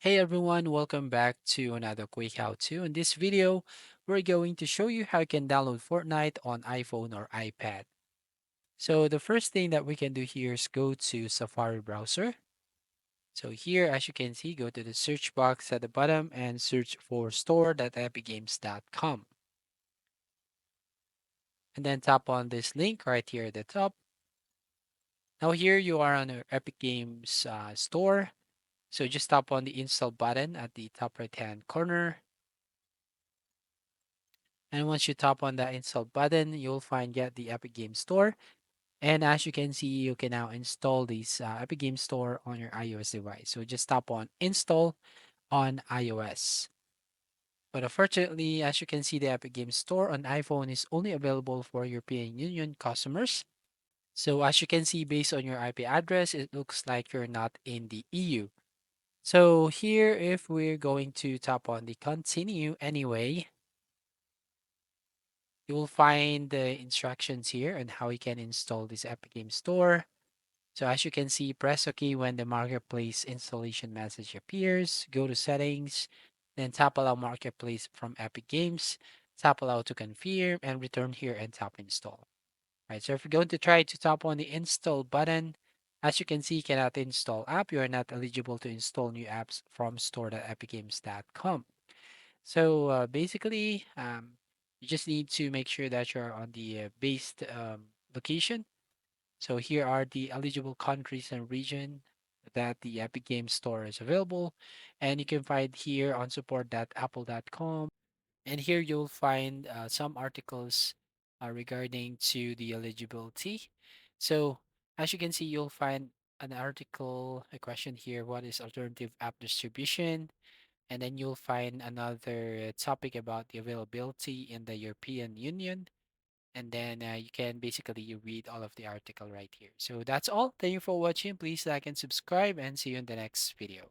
Hey everyone, welcome back to another quick how-to. In this video, we're going to show you how you can download Fortnite on iPhone or iPad. So the first thing that we can do here is go to Safari browser. So here, as you can see, go to the search box at the bottom and search for store.epicgames.com. And then tap on this link right here at the top. Now here you are on the Epic Games store. So just tap on the install button at the top right hand corner. And once you tap on that install button, you'll find Get the Epic Game Store. And as you can see, you can now install this Epic Game Store on your iOS device. So just tap on Install on iOS. But unfortunately, as you can see, the Epic Game Store on iPhone is only available for European Union customers. So as you can see, based on your IP address, it looks like you're not in the EU. So here, if we're going to tap on the Continue anyway, you will find the instructions here on how you can install this Epic Game Store. So as you can see, press OK when the Marketplace installation message appears. Go to Settings, then tap Allow Marketplace from Epic Games. Tap Allow to confirm and return here and tap Install. Right, so if you're going to try to tap on the Install button, as you can see, you cannot install app. You are not eligible to install new apps from store.epicgames.com. So basically, you just need to make sure that you're on the based location. So here are the eligible countries and region that the Epic Games Store is available. And you can find here on support.apple.com. And here you'll find some articles regarding to the eligibility. So as you can see, you'll find an article, a question here, what is alternative app distribution? And then you'll find another topic about the availability in the European Union. And then you can basically read all of the article right here. So that's all. Thank you for watching. Please like and subscribe and see you in the next video.